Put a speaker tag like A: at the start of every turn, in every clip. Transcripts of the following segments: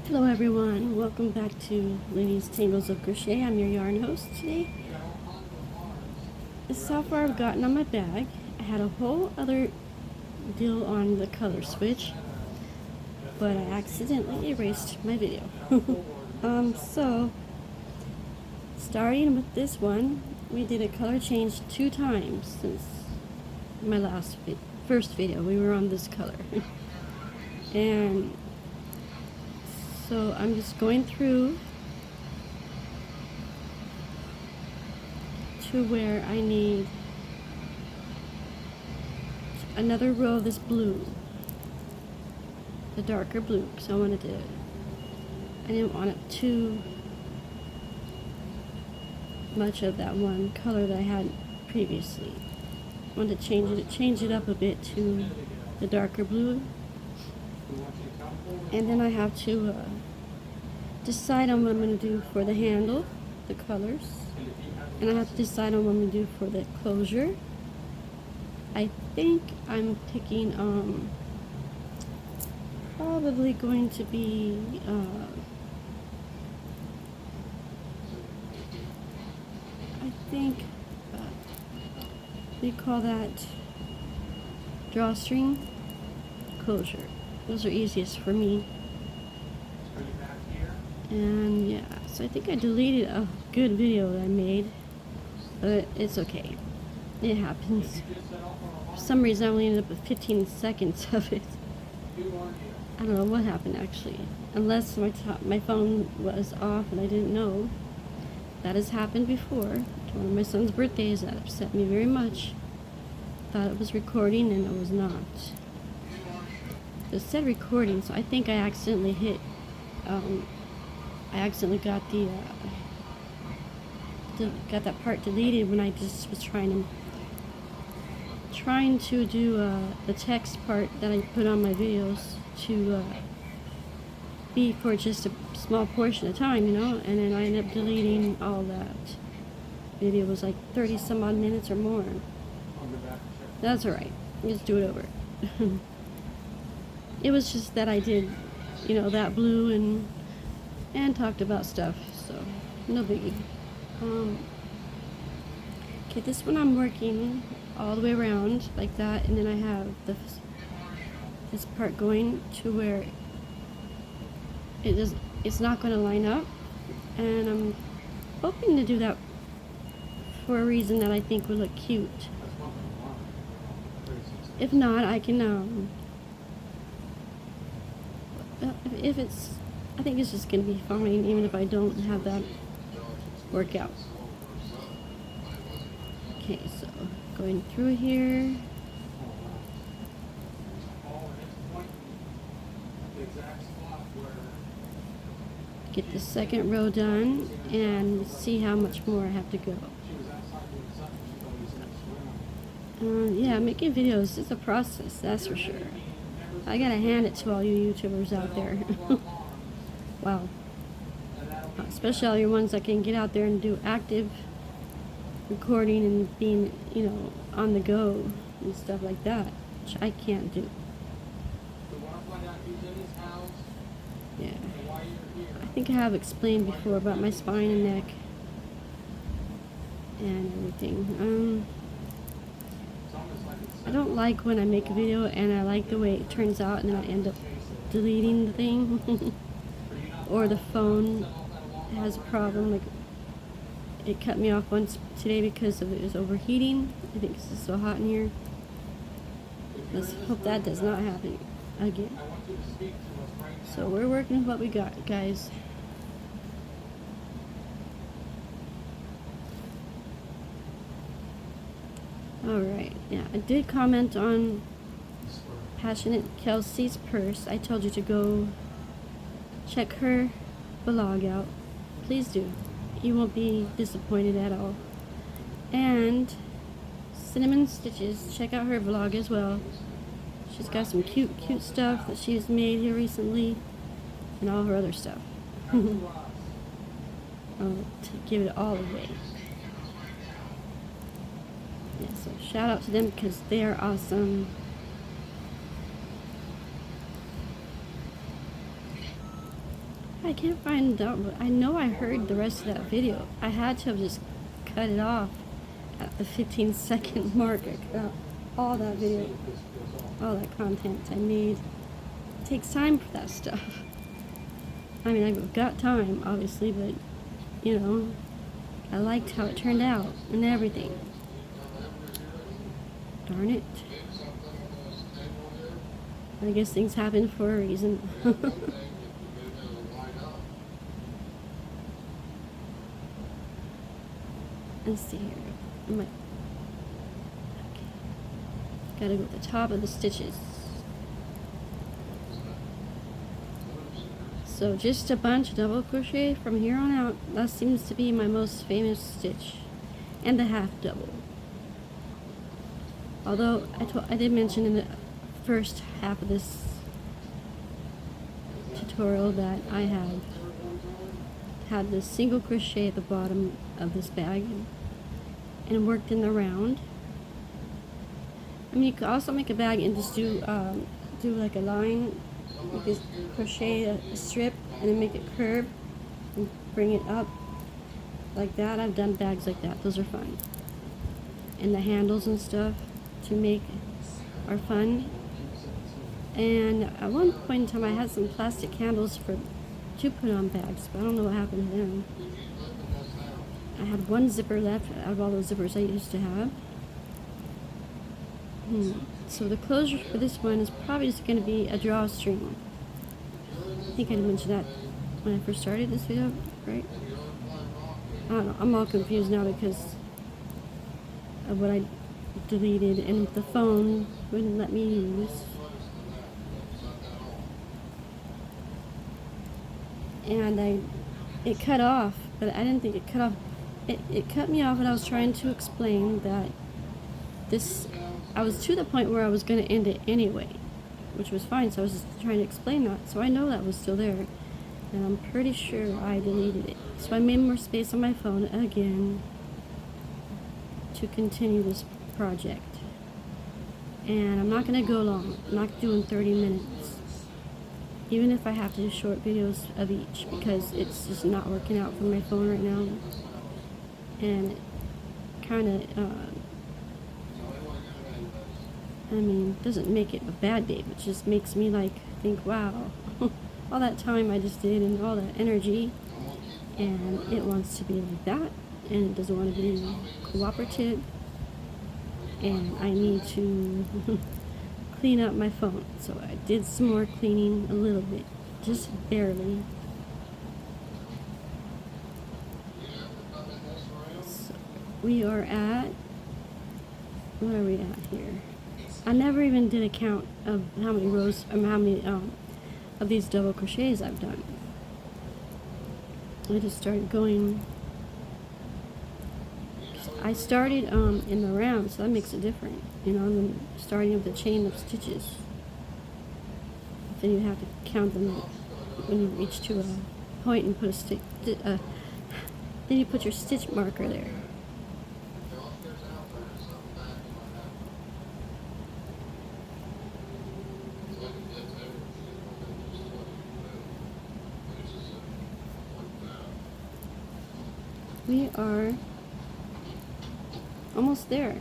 A: Hello everyone, welcome back to Lady's Tangles of Crochet. I'm your yarn host today. So far I've gotten on my bag. I had a whole other deal on the color switch, but I accidentally erased my video. So starting with this one, we did a color change 2 times since my first video. We were on this color. And so I'm just going through to where I need another row of this blue, the darker blue, because I didn't want it too much of that one color that I had previously. I wanted to change it up a bit to the darker blue. And then I have to decide on what I'm going to do for the handle, the colors, and I have to decide on what I'm going to do for the closure. I think I'm picking probably going to be I think we call that drawstring closure. Those are easiest for me. And yeah, so I think I deleted a good video that I made, but it's okay. It happens. For some reason I only ended up with 15 seconds of it. I don't know what happened actually. Unless my phone was off and I didn't know. That has happened before. To one of my son's birthdays. That upset me very much. Thought it was recording and it was not. It said recording, so I think I accidentally hit, I accidentally got got that part deleted when I just was trying to do the text part that I put on my videos to be for just a small portion of time, you know, and then I ended up deleting all that. Video was like 30 some odd minutes or more. That's alright, just do it over. It was just that I did, you know, that blue and talked about stuff, so no biggie. Okay, this one I'm working all the way around like that, and then I have this part going to where it's not going to line up, and I'm hoping to do that for a reason that I think would look cute. If not, I can I think it's just going to be fine, even if I don't have that work out. Okay, so going through here. Get the second row done and see how much more I have to go. Yeah, making videos is a process, that's for sure. I gotta hand it to all you YouTubers out there. Wow. Especially all your ones that can get out there and do active recording and being, you know, on the go and stuff like that, which I can't do. Yeah. I think I have explained before about my spine and neck and everything. I don't like when I make a video and I like the way it turns out and then I end up deleting the thing. Or the phone has a problem, like it cut me off once today because it was overheating. I think it's just so hot in here. Let's hope that does not happen again. So we're working with what we got, guys. Alright, yeah, I did comment on Passionate Kelsey's purse. I told you to go check her vlog out. Please do. You won't be disappointed at all. And Cinnamon Stitches, check out her vlog as well. She's got some cute stuff that she's made here recently, and all her other stuff. I'll give it all away. Yeah, so shout out to them because they are awesome. I can't find out, but I know I heard the rest of that video. I had to have just cut it off at the 15-second mark. I cut out all that video, all that content I made. It takes time for that stuff. I mean, I've got time, obviously, but, you know, I liked how it turned out and everything. Darn it. I guess things happen for a reason. Let's see here. Okay. Gotta go at the top of the stitches. So just a bunch of double crochet from here on out. That seems to be my most famous stitch. And the half double. Although I did mention in the first half of this tutorial that I have had this single crochet at the bottom of this bag and worked in the round. I mean, you could also make a bag and just do like a line. You could crochet a strip and then make it curve and bring it up like that. I've done bags like that. Those are fun. And the handles and stuff to make are fun. And at one point in time I had some plastic handles to put on bags, but I don't know what happened to them. I had one zipper left out of all those zippers I used to have. So the closure for this one is probably just going to be a drawstring. I think I mentioned that when I first started this video, right? I don't know, I'm all confused now because of what I deleted and the phone wouldn't let me use. And it cut off, but I didn't think it cut off. It cut me off when I was trying to explain that I was to the point where I was going to end it anyway, which was fine, so I was just trying to explain that. So I know that was still there, and I'm pretty sure I deleted it. So I made more space on my phone again to continue this project. And I'm not going to go long. I'm not doing 30 minutes. Even if I have to do short videos of each, because it's just not working out for my phone right now. And it kind of, I mean, doesn't make it a bad day, but just makes me like think, wow, all that time I just did and all that energy, and it wants to be like that, and it doesn't want to be cooperative, and I need to clean up my phone. So I did some more cleaning, a little bit, just barely. So we are at, what are we at here? I never even did a count of how many rows, how many of these double crochets I've done. I just started going. I started in the round, so that makes it different. You know, and then starting of the chain of stitches. Then you have to count them when you reach to a point and put a stick. Then you put your stitch marker there. We are almost there.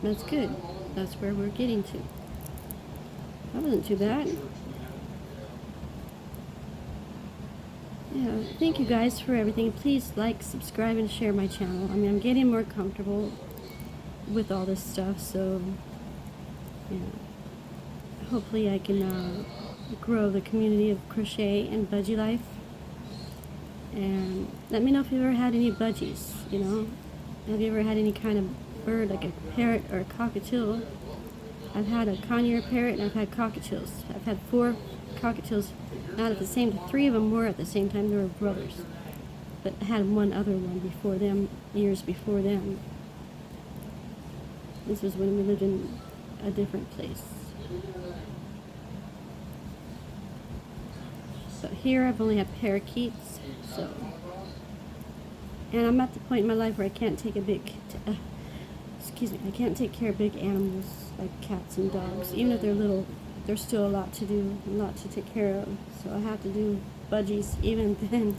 A: That's good. That's where we're getting to. That wasn't too bad. Yeah, thank you guys for everything. Please like, subscribe, and share my channel. I mean, I'm getting more comfortable with all this stuff, so yeah. Hopefully I can grow the community of crochet and budgie life. And let me know if you've ever had any budgies, you know. Have you ever had any kind of bird, like a parrot or a cockatiel? I've had a conure parrot and I've had cockatiels. I've had 4 cockatiels, not at the same time. 3 of them were at the same time. They were brothers. But I had one other one before them, years before them. This was when we lived in a different place. So here I've only had parakeets, so, and I'm at the point in my life where I can't take I can't take care of big animals like cats and dogs, even if they're little there's still a lot to do, a lot to take care of. So I have to do budgies. Even then,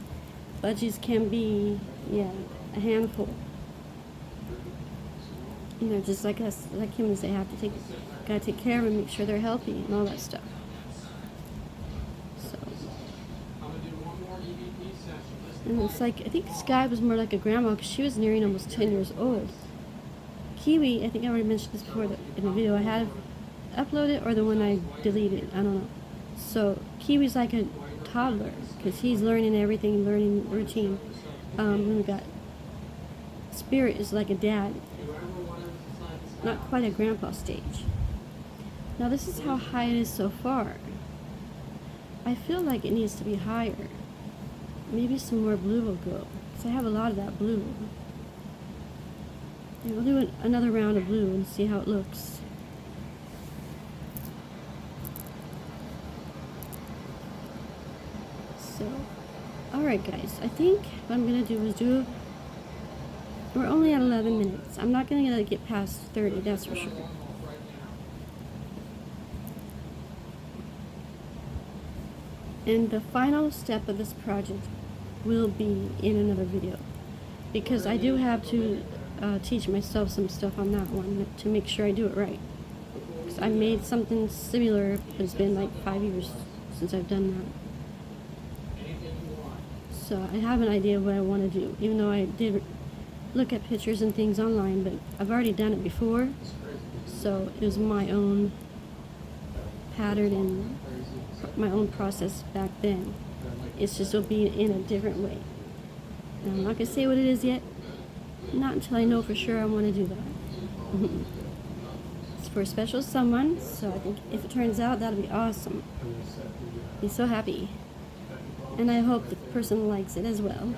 A: budgies can be, yeah, a handful. You know, just like us, like humans, they have to gotta take care of them, make sure they're healthy and all that stuff. So, and it's like, I think Sky was more like a grandma because she was nearing almost 10 years old. Kiwi, I think I already mentioned this before in the video I had uploaded, or the one I deleted, I don't know. So Kiwi's like a toddler because he's learning everything, learning routine. Then we got Spirit is like a dad, not quite a grandpa stage. Now this is how high it is so far. I feel like it needs to be higher. Maybe some more blue will go, because I have a lot of that blue. Yeah, we'll do another round of blue and see how it looks. So, alright guys, I think what I'm going to do is we're only at 11 minutes. I'm not going to get past 30, that's for sure. And the final step of this project will be in another video, because I do have to teach myself some stuff on that one to make sure I do it right. Because I made something similar, but it's been like 5 years since I've done that. So I have an idea of what I want to do, even though I did look at pictures and things online, but I've already done it before, so it was my own pattern and my own process back then. It's just will be in a different way. And I'm not going to say what it is yet, not until I know for sure I want to do that. It's for a special someone, so I think if it turns out, that'll be awesome. Be so happy. And I hope the person likes it as well.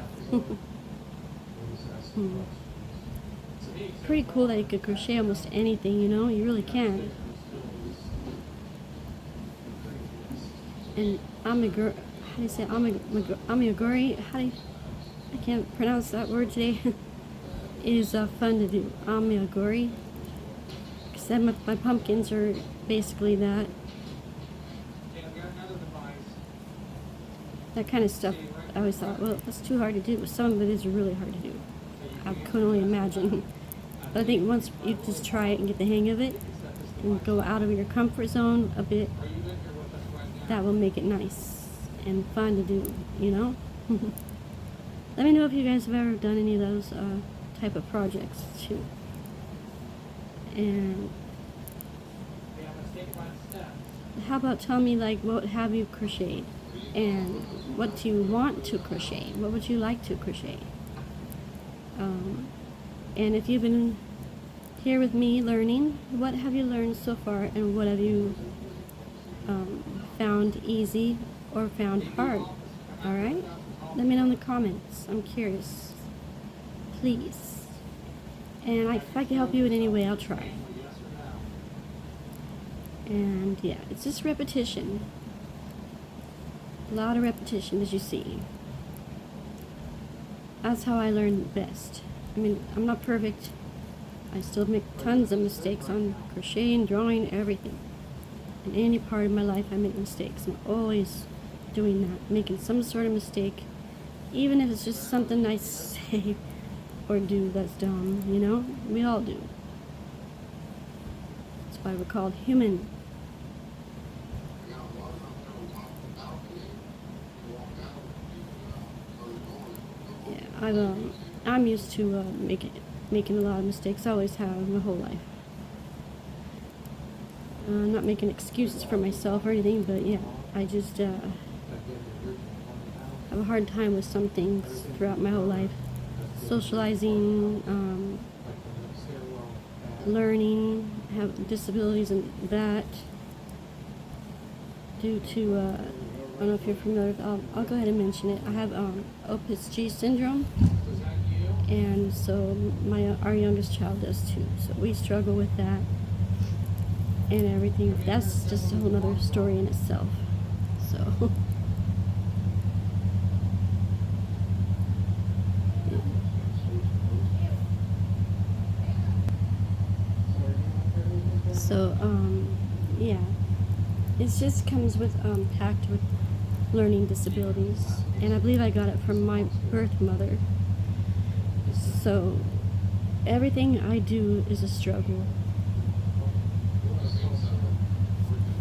A: Pretty cool that you could crochet almost anything, you know? You really can. And amigurumi, how do you say amigurumi? I can't pronounce that word today. Is fun to do. Amigurumi. Because my pumpkins are basically that. That kind of stuff. I always thought, well, that's too hard to do. But some of it is really hard to do. I could only imagine. But I think once you just try it and get the hang of it, and go out of your comfort zone a bit, that will make it nice and fun to do, you know? Let me know if you guys have ever done any of those type of projects too. And how about tell me, like, what have you crocheted? And what do you want to crochet? What would you like to crochet? And if you've been here with me learning, what have you learned so far, and what have you found easy or found hard? Alright? Let me know in the comments. I'm curious. Please. And if I can help you in any way, I'll try. And yeah, it's just repetition. A lot of repetition, as you see. That's how I learn best. I mean, I'm not perfect. I still make tons of mistakes on crocheting, drawing, everything. In any part of my life, I make mistakes. I'm always doing that, making some sort of mistake, even if it's just something I say or do that's dumb, you know? We all do. That's why we're called human. Yeah, I'm used to making a lot of mistakes. I always have my whole life. I'm not making excuses for myself or anything, but yeah, I just have a hard time with some things throughout my whole life. Socializing, learning, have disabilities and that, due to, I don't know if you're familiar with, I'll go ahead and mention it. I have OPSG syndrome, and so our youngest child does too. So we struggle with that and everything. That's just a whole other story in itself. So yeah, it just comes with packed with learning disabilities, and I believe I got it from my birth mother. So everything I do is a struggle.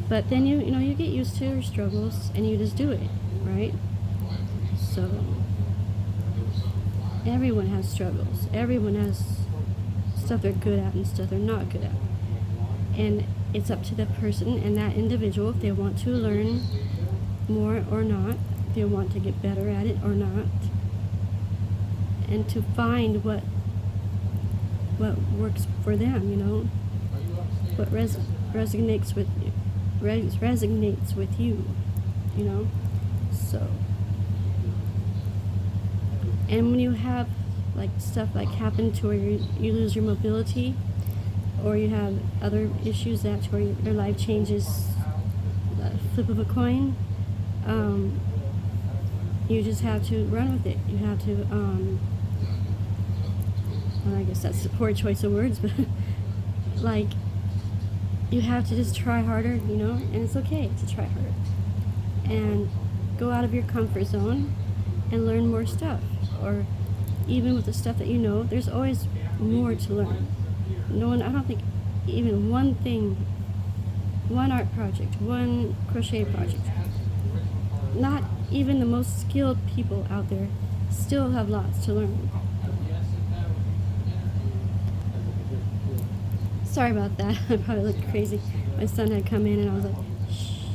A: But then you know you get used to your struggles and you just do it, right? So everyone has struggles. Everyone has stuff they're good at and stuff they're not good at. And it's up to the person and that individual if they want to learn more or not, if they want to get better at it or not, and to find what works for them, you know, what resonates with you, resonates with you, you know. So, and when you have like stuff like happen to where you lose your mobility, or you have other issues that where your life changes, the flip of a coin, you just have to run with it. You have to, well, I guess that's a poor choice of words, but like, you have to just try harder, you know, and it's okay to try harder. And go out of your comfort zone and learn more stuff. Or even with the stuff that you know, there's always more to learn. I don't think even one thing, one art project, one crochet project, not even the most skilled people out there still have lots to learn. Sorry about that. I probably looked crazy. My son had come in and I was like, shh.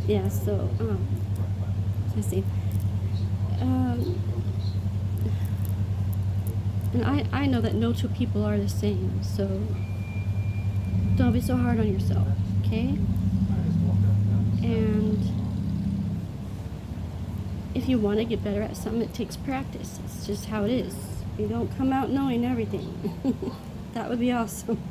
A: Yeah, so, let's see. And I know that no two people are the same, so don't be so hard on yourself, okay? And if you want to get better at something, it takes practice. It's just how it is. You don't come out knowing everything. That would be awesome.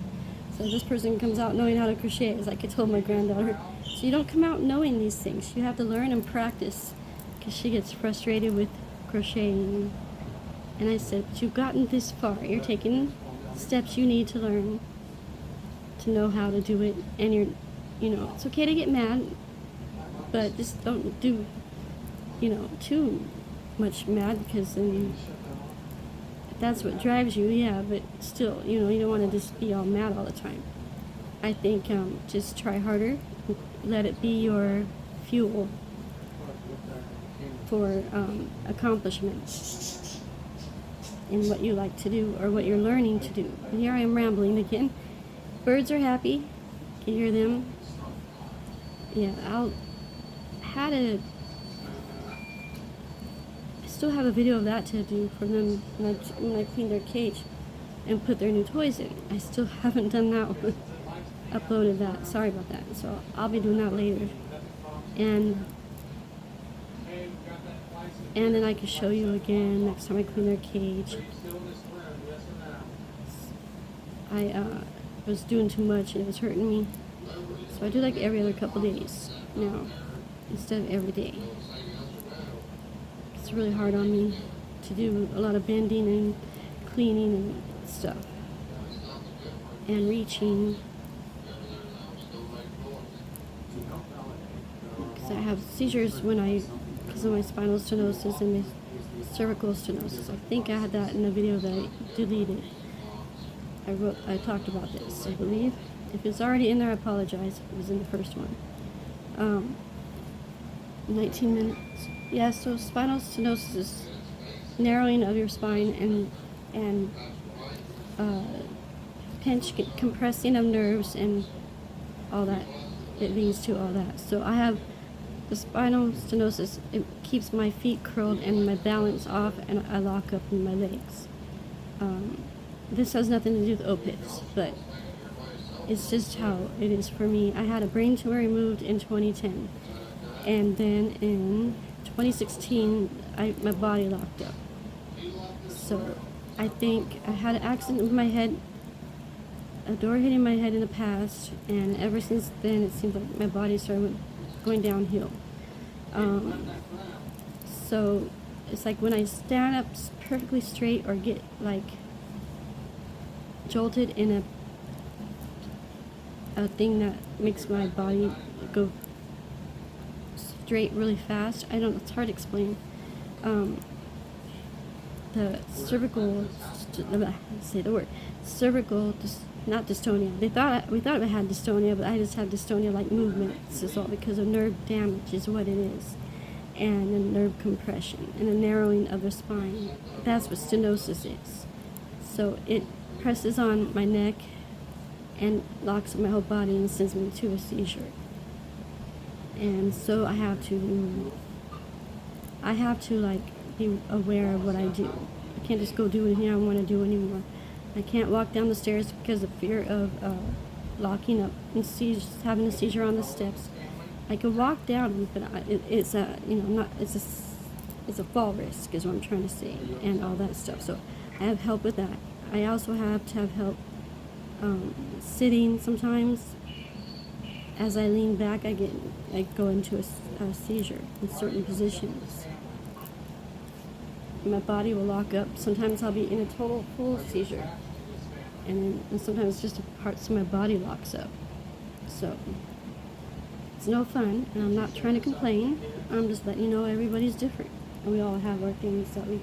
A: So this person comes out knowing how to crochet, as like I told my granddaughter. So you don't come out knowing these things. You have to learn and practice, because she gets frustrated with crocheting. And I said, but you've gotten this far. You're taking steps you need to learn to know how to do it. And you know, it's okay to get mad, but just don't do, you know, too much mad, because then if that's what drives you, yeah, but still, you know, you don't want to just be all mad all the time. I think just try harder. Let it be your fuel for accomplishment in what you like to do or what you're learning to do. And here I am rambling again. Birds are happy. Can you hear them? Yeah, I still have a video of that to do for them when I clean their cage and put their new toys in. I still haven't done that one. Uploaded that. Sorry about that. So I'll be doing that later. And then I can show you again next time I clean their cage. I was doing too much and it was hurting me. So I do like every other couple days now instead of every day. It's really hard on me to do a lot of bending and cleaning and stuff. And reaching. Because I have seizures because of my spinal stenosis and my cervical stenosis. I think I had that in a video that I deleted. I talked about this, I believe. If it's already in there, I apologize. It was in the first one. 19 minutes. Yeah, so spinal stenosis is narrowing of your spine and compressing of nerves and all that. It leads to all that. So I have the spinal stenosis. It keeps my feet curled and my balance off, and I lock up in my legs. This has nothing to do with opiates, but it's just how it is for me. I had a brain tumor removed in 2010, and then in 2016, my body locked up. So I think I had an accident with my head, a door hitting my head in the past, and ever since then, it seems like my body started going downhill. So it's like when I stand up perfectly straight or get like jolted in a thing that makes my body go straight really fast. I don't know, it's hard to explain. The cervical, say the word, cervical, not dystonia. We thought I had dystonia, but I just have dystonia-like movements. It's all because of nerve damage is what it is. And a nerve compression and a narrowing of the spine. That's what stenosis is. So it presses on my neck and locks my whole body and sends me to a seizure. And so I have to like be aware of what I do. I can't just go do anything I want to do anymore. I can't walk down the stairs because of fear of locking up and having a seizure on the steps. I can walk down, but it's a it's a fall risk is what I'm trying to say, and all that stuff. So I have help with that. I also have to have help sitting sometimes. As I lean back, I go into a seizure in certain positions. My body will lock up. Sometimes I'll be in a total full seizure, and sometimes just parts of my body locks up. So it's no fun, and I'm not trying to complain. I'm just letting you know everybody's different, and we all have our things that we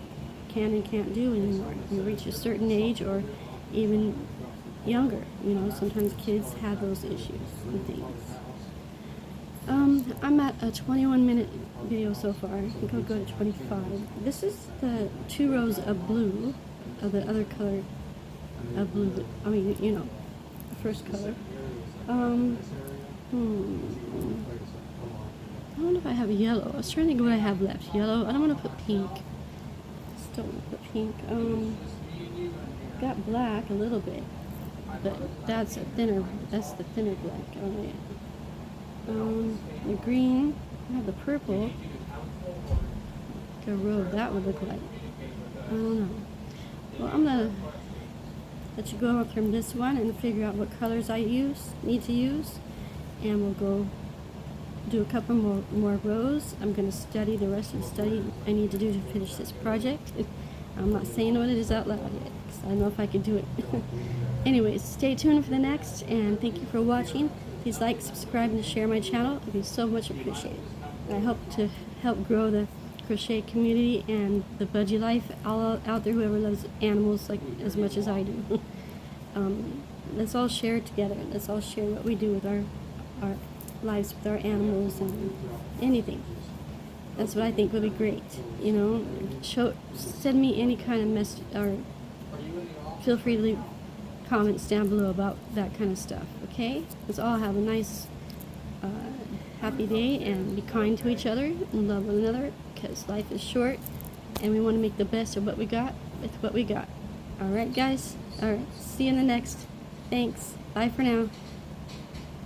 A: can and can't do anymore. When we reach a certain age, or even younger, sometimes kids have those issues and things. I'm at a 21-minute video so far. I think I'll go to 25. This is the 2 rows of blue, of the other color of blue. I mean, the first color. I don't know if I have yellow. I was trying to think what I have left. Yellow. I don't want to put pink. Just don't want to put pink. Got black a little bit, but that's the thinner black. Oh yeah. The green. I have the purple. Like a robe that would look like. I don't know. Well, I'm gonna let you go from this one and figure out what colors I need to use, and we'll go do a couple more rows. I'm going to study the rest of the study I need to do to finish this project. I'm not saying what it is out loud yet, because I don't know if I can do it. Anyways, stay tuned for the next, and thank you for watching. Please like, subscribe, and share my channel. It would be so much appreciated. And I hope to help grow the crochet community and the budgie life all out there, whoever loves animals like as much as I do. Let's all share together. Let's all share what we do with our lives with our animals and anything. That's what I think would be great. Send me any kind of message, or feel free to leave comments down below about that kind of stuff. Okay? Let's all have a nice, happy day, and be kind to each other and love one another, because life is short, and we want to make the best of what we got with what we got. All right, guys. All right. See you in the next. Thanks. Bye for now.